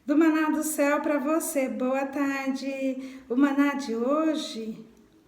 Do Maná do Céu para você, boa tarde. O Maná de hoje,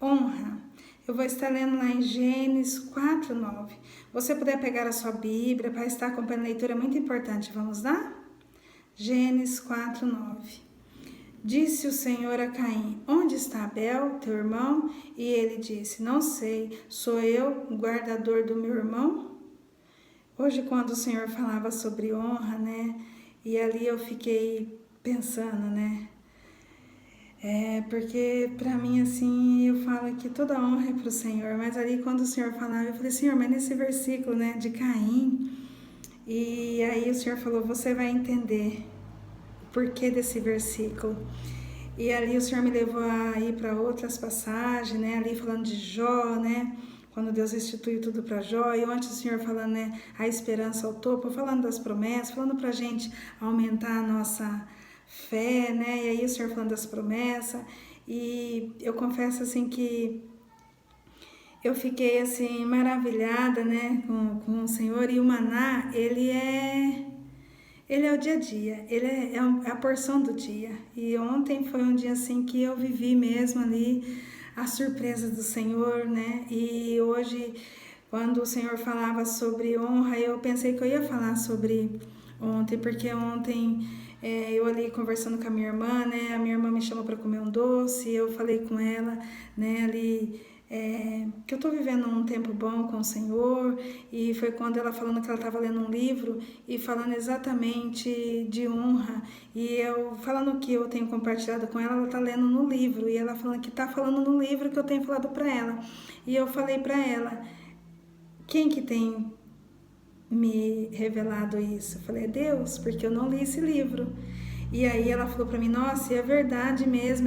honra. Eu vou estar lendo lá em Gênesis 4:9. Você puder pegar a sua Bíblia para estar acompanhando a leitura, é muito importante. Vamos lá? Gênesis 4:9. Disse o Senhor a Caim: Onde está Abel, teu irmão? E ele disse: Não sei, sou eu o guardador do meu irmão? Hoje, quando o Senhor falava sobre honra, né? E ali eu fiquei pensando, né? Porque pra mim, assim, eu falo que toda honra é pro Senhor. Mas ali, quando o Senhor falava, eu falei, Senhor, mas nesse versículo, né, de Caim. E aí o Senhor falou, você vai entender o porquê desse versículo. E ali o Senhor me levou a ir para outras passagens, né? Ali falando de Jó, né? Quando Deus restituiu tudo para Jó, e ontem o Senhor falando, né, a esperança ao topo, falando das promessas, falando para a gente aumentar a nossa fé, né, e aí o Senhor falando das promessas, e eu confesso, assim, que eu fiquei, assim, maravilhada, né, com o Senhor, e o maná, ele é o dia a dia, ele é a porção do dia, e ontem foi um dia, assim, que eu vivi mesmo ali, a surpresa do Senhor, né? E hoje, quando o Senhor falava sobre honra, eu pensei que eu ia falar sobre ontem, porque ontem eu ali conversando com a minha irmã, né? A minha irmã me chamou para comer um doce, eu falei com ela, né? Ali que eu estou vivendo um tempo bom com o Senhor, e foi quando ela falando que ela estava lendo um livro e falando exatamente de honra, e eu falando que eu tenho compartilhado com ela, ela está lendo no livro, e ela falando que está falando no livro que eu tenho falado para ela, e eu falei para ela, quem que tem me revelado isso? Eu falei, é Deus, porque eu não li esse livro. E aí ela falou para mim, nossa, é verdade mesmo,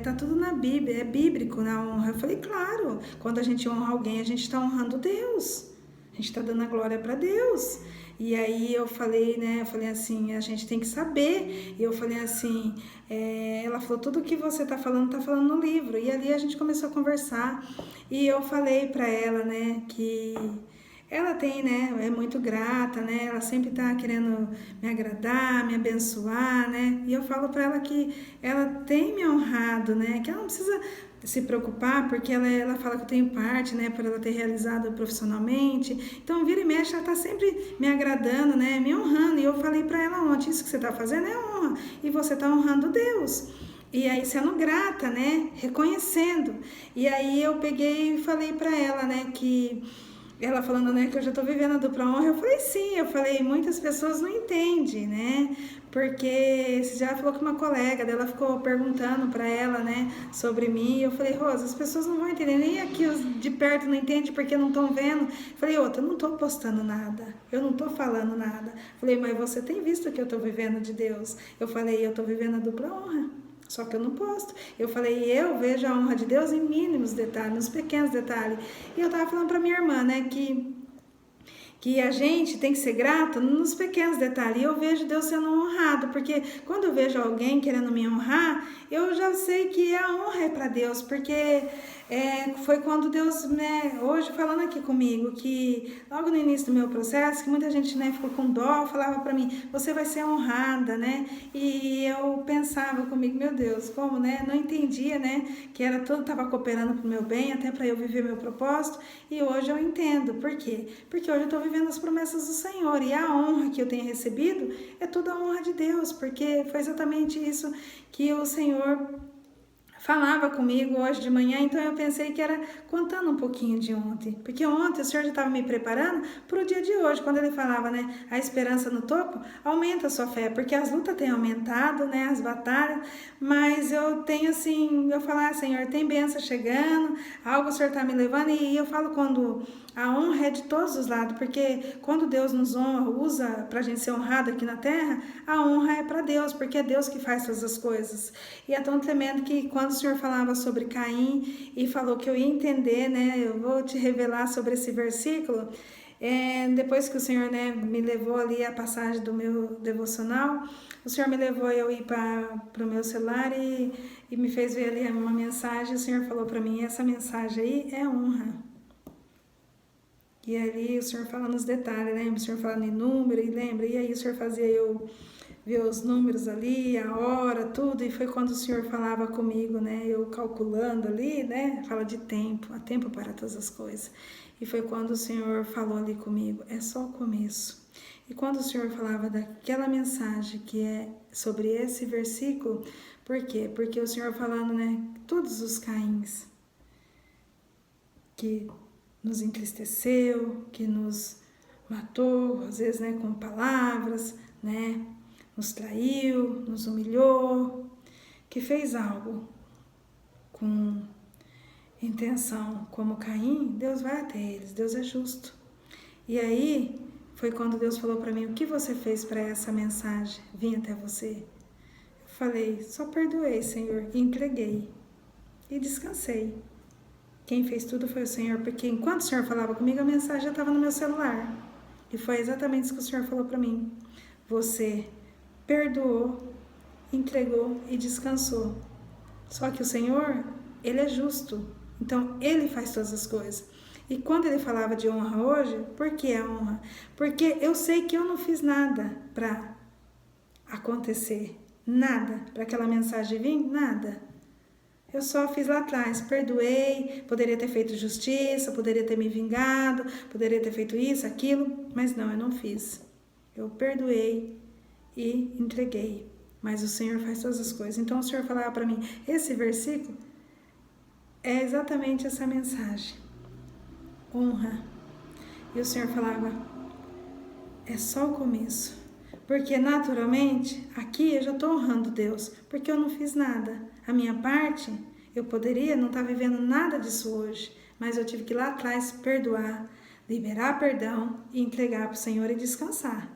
tá tudo na Bíblia, é bíblico na honra. Eu falei, claro, quando a gente honra alguém, a gente está honrando Deus, a gente está dando a glória para Deus. E aí eu falei, né, eu falei assim, a gente tem que saber. E eu falei assim, ela falou, tudo que você tá falando no livro. E ali a gente começou a conversar. E eu falei para ela, né, que ela tem, né, é muito grata, né, ela sempre tá querendo me agradar, me abençoar, né, e eu falo para ela que ela tem me honrado, né, que ela não precisa se preocupar, porque ela fala que eu tenho parte, né, por ela ter realizado profissionalmente, então vira e mexe, ela tá sempre me agradando, né, me honrando, e eu falei para ela ontem, isso que você tá fazendo é honra, e você tá honrando Deus. E aí sendo grata, né, reconhecendo. E aí eu peguei e falei para ela, né, que ela falando, né, que eu já tô vivendo a dupla honra, eu falei sim, eu falei, muitas pessoas não entendem, né, porque você já falou com uma colega dela, ficou perguntando para ela, né, sobre mim, eu falei, Rosa, as pessoas não vão entender, nem aqui os de perto não entendem porque não estão vendo, eu falei, outra, eu não tô postando nada, eu não tô falando nada, eu falei, mas você tem visto que eu tô vivendo de Deus, eu falei, eu tô vivendo a dupla honra. Só que eu não posto. Eu falei, eu vejo a honra de Deus em mínimos detalhes, nos pequenos detalhes. E eu tava falando pra minha irmã, né, que a gente tem que ser grato nos pequenos detalhes. E eu vejo Deus sendo honrado, porque quando eu vejo alguém querendo me honrar, eu já sei que a honra é para Deus, porque foi quando Deus, né, hoje falando aqui comigo, que logo no início do meu processo, que muita gente, né, ficou com dó, falava para mim, você vai ser honrada, né, e eu pensava comigo, meu Deus, como, né, não entendia, né, que era tudo estava cooperando para o meu bem, até para eu viver meu propósito, e hoje eu entendo, por quê? Porque hoje eu estou vivendo as promessas do Senhor, e a honra que eu tenho recebido é toda a honra de Deus, porque foi exatamente isso que o Senhor falava comigo hoje de manhã, então eu pensei que era contando um pouquinho de ontem, porque ontem o Senhor já estava me preparando para o dia de hoje, quando ele falava, né, a esperança no topo, aumenta a sua fé, porque as lutas têm aumentado, né, as batalhas, mas eu tenho assim, eu falo, Senhor, tem bênção chegando, algo o Senhor está me levando, e eu falo quando a honra é de todos os lados, porque quando Deus nos honra, usa para a gente ser honrado aqui na terra, a honra é para Deus, porque é Deus que faz todas as coisas. E é tão tremendo que quando o Senhor falava sobre Caim e falou que eu ia entender, né, eu vou te revelar sobre esse versículo, depois que o Senhor, né, me levou ali a passagem do meu devocional, o Senhor me levou eu ir para o meu celular e me fez ver ali uma mensagem, o Senhor falou para mim, essa mensagem aí é honra. E ali o Senhor falando os detalhes, lembra? O Senhor falando em número, e lembra? E aí o Senhor fazia eu, ver os números ali, a hora, tudo, e foi quando o Senhor falava comigo, né? Eu calculando ali, né? Fala de tempo, há tempo para todas as coisas. E foi quando o Senhor falou ali comigo, é só o começo. E quando o Senhor falava daquela mensagem que é sobre esse versículo, por quê? Porque o Senhor falando, né? Todos os Caíns que nos entristeceu, que nos matou, às vezes, né? Com palavras, né? Nos traiu, nos humilhou, que fez algo com intenção como Caim, Deus vai até eles, Deus é justo. E aí foi quando Deus falou para mim, o que você fez para essa mensagem vir até você? Eu falei, só perdoei, Senhor, e entreguei. E descansei. Quem fez tudo foi o Senhor, porque enquanto o Senhor falava comigo, a mensagem já estava no meu celular. E foi exatamente isso que o Senhor falou para mim. Você perdoou, entregou e descansou. Só que o Senhor, Ele é justo. Então, Ele faz todas as coisas. E quando Ele falava de honra hoje, por que a honra? Porque eu sei que eu não fiz nada para acontecer. Nada. Para aquela mensagem vir, nada. Eu só fiz lá atrás, perdoei, poderia ter feito justiça, poderia ter me vingado, poderia ter feito isso, aquilo, mas não, eu não fiz. Eu perdoei e entreguei. Mas o Senhor faz todas as coisas. Então o Senhor falava para mim, esse versículo é exatamente essa mensagem. Honra. E o Senhor falava, é só o começo. Porque naturalmente, aqui eu já estou honrando Deus, porque eu não fiz nada. A minha parte, eu poderia não estar vivendo nada disso hoje, mas eu tive que ir lá atrás perdoar, liberar perdão e entregar para o Senhor e descansar.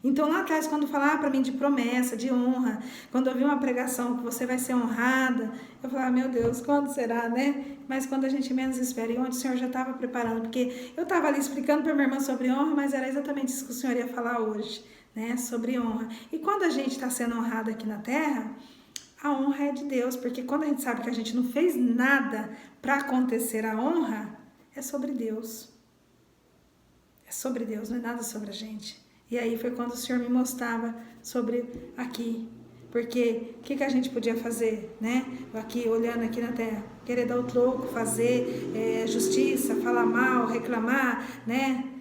Então lá atrás, quando falava para mim de promessa, de honra, quando eu vi uma pregação que você vai ser honrada, eu falava, meu Deus, quando será, né? Mas quando a gente menos espera, e onde o Senhor já estava preparando, porque eu estava ali explicando para minha irmã sobre honra, mas era exatamente isso que o Senhor ia falar hoje, né? Sobre honra. E quando a gente está sendo honrado aqui na terra, a honra é de Deus, porque quando a gente sabe que a gente não fez nada para acontecer a honra, é sobre Deus. É sobre Deus, não é nada sobre a gente. E aí foi quando o Senhor me mostrava sobre aqui. Porque o que a gente podia fazer, né? Aqui, olhando aqui na terra. Querer dar o troco, fazer justiça, falar mal, reclamar, né?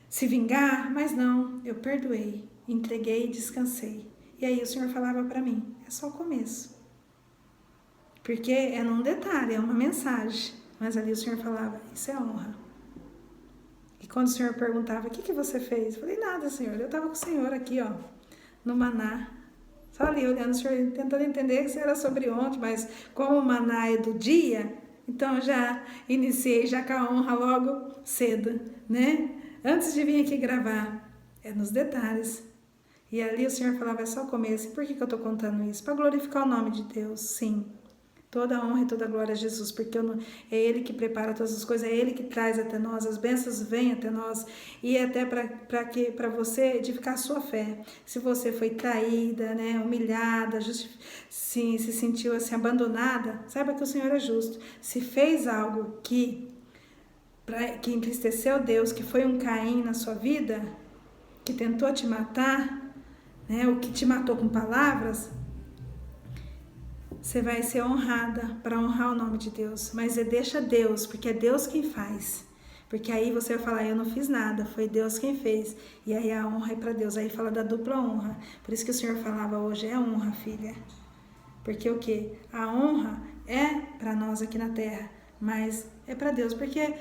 Se vingar. Mas não, eu perdoei, entreguei e descansei. E aí o Senhor falava para mim, é só o começo. Porque é num detalhe, é uma mensagem. Mas ali o Senhor falava, isso é honra. E quando o Senhor perguntava, o que você fez? Eu falei, nada, Senhor. Eu estava com o Senhor aqui, ó, no maná. Só ali, olhando o Senhor, tentando entender que isso era sobre ontem, mas como o maná é do dia, então já iniciei já com a honra logo cedo, né? Antes de vir aqui gravar, é nos detalhes. E ali o Senhor falava, é só o começo. E por que eu estou contando isso? Para glorificar o nome de Deus, sim. Toda a honra e toda a glória a Jesus, porque é Ele que prepara todas as coisas, é Ele que traz até nós, as bênçãos vêm até nós, e até para você edificar a sua fé. Se você foi traída, né, humilhada, sim, se sentiu assim, abandonada, saiba que o Senhor é justo. Se fez algo que entristeceu Deus, que foi um Caim na sua vida, que tentou te matar, né, o que te matou com palavras, você vai ser honrada para honrar o nome de Deus. Mas deixa Deus, porque é Deus quem faz. Porque aí você vai falar, eu não fiz nada, foi Deus quem fez. E aí a honra é para Deus. Aí fala da dupla honra. Por isso que o Senhor falava hoje, é honra, filha. Porque o quê? A honra é para nós aqui na terra, mas é para Deus. Porque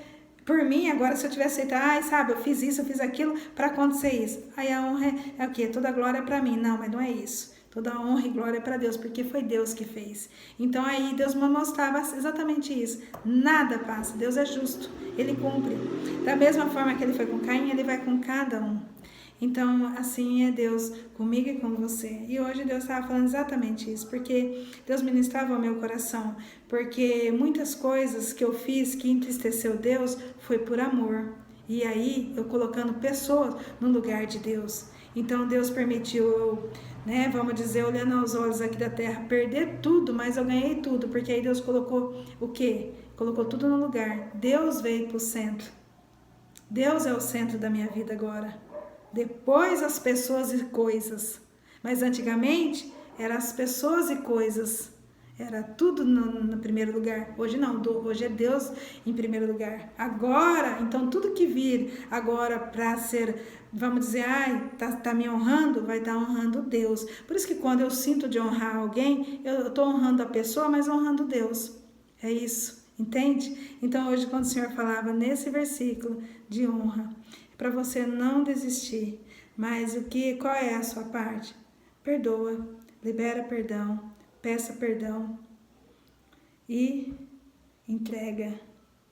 por mim, agora se eu tivesse aceitado, sabe, eu fiz isso, eu fiz aquilo para acontecer isso. Aí a honra é o quê? Toda a glória é para mim. Não, mas não é isso. Toda a honra e glória é para Deus, porque foi Deus que fez. Então aí Deus me mostrava exatamente isso. Nada passa, Deus é justo, Ele cumpre. Da mesma forma que Ele foi com Caim, Ele vai com cada um. Então assim é Deus comigo e com você. E hoje Deus estava falando exatamente isso, porque Deus ministrava ao meu coração. Porque muitas coisas que eu fiz que entristeceu Deus foi por amor. E aí eu colocando pessoas no lugar de Deus. Então Deus permitiu eu, né, vamos dizer, olhando aos olhos aqui da terra, perder tudo, mas eu ganhei tudo, porque aí Deus colocou o quê? Colocou tudo no lugar. Deus veio para o centro. Deus é o centro da minha vida agora. Depois as pessoas e coisas. Mas antigamente eram as pessoas e coisas. Era tudo no primeiro lugar. Hoje não, hoje é Deus em primeiro lugar. Agora, então tudo que vir agora para ser, vamos dizer, ai, tá me honrando, vai estar honrando Deus. Por isso que quando eu sinto de honrar alguém, eu estou honrando a pessoa, mas honrando Deus. É isso, entende? Então hoje quando o Senhor falava nesse versículo de honra, para você não desistir, mas qual é a sua parte? Perdoa, libera perdão. Peça perdão e entrega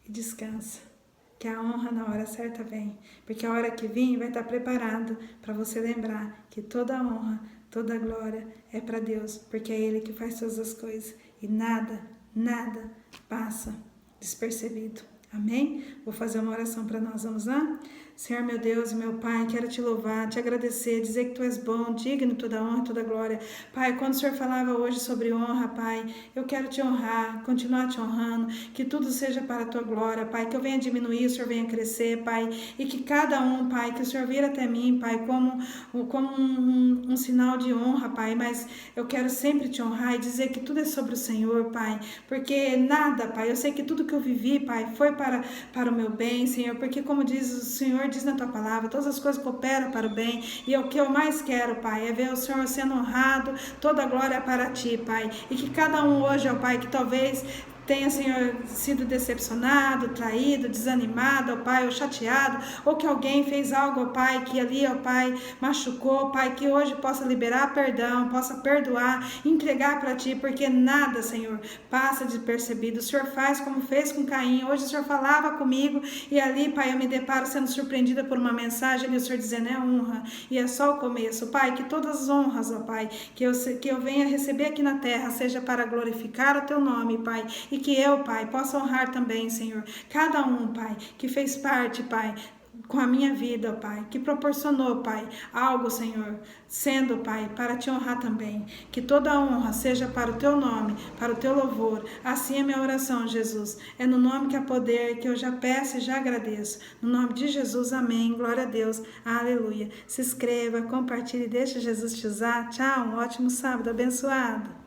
e descansa, que a honra na hora certa vem, porque a hora que vir vai estar preparado para você lembrar que toda honra, toda glória é para Deus, porque é Ele que faz todas as coisas e nada passa despercebido. Amém? Vou fazer uma oração para nós, vamos lá? Senhor, meu Deus e meu Pai, quero te louvar, te agradecer, dizer que Tu és bom, digno toda honra, toda glória. Pai, quando o Senhor falava hoje sobre honra, Pai, eu quero te honrar, continuar te honrando, que tudo seja para a Tua glória, Pai, que eu venha diminuir, o Senhor venha crescer, Pai, e que cada um, Pai, que o Senhor vir até mim, Pai, como um sinal de honra, Pai, mas eu quero sempre te honrar e dizer que tudo é sobre o Senhor, Pai, porque nada, Pai, eu sei que tudo que eu vivi, Pai, foi para o meu bem, Senhor, porque como diz o Senhor, diz na Tua palavra, todas as coisas cooperam para o bem, e o que eu mais quero, Pai, é ver o Senhor sendo honrado, toda a glória para Ti, Pai, e que cada um hoje, ó Pai, que talvez tenha, Senhor, sido decepcionado, traído, desanimado, ó Pai, ou chateado, ou que alguém fez algo, ó Pai, que ali, ó Pai, machucou, Pai, que hoje possa liberar perdão, possa perdoar, entregar para Ti, porque nada, Senhor, passa despercebido. O Senhor faz como fez com Caim. Hoje o Senhor falava comigo e ali, Pai, eu me deparo sendo surpreendida por uma mensagem e o Senhor dizendo, é honra, e é só o começo. Pai, que todas as honras, ó Pai, que eu venha receber aqui na terra, seja para glorificar o Teu nome, Pai, e que eu, Pai, possa honrar também, Senhor, cada um, Pai, que fez parte, Pai, com a minha vida, ó Pai, que proporcionou, Pai, algo, Senhor, sendo, Pai, para Te honrar também, que toda a honra seja para o Teu nome, para o Teu louvor, assim é minha oração, Jesus, é no nome que há poder, que eu já peço e já agradeço, no nome de Jesus, amém, glória a Deus, aleluia, se inscreva, compartilhe, deixa Jesus te usar, tchau, um ótimo sábado, abençoado.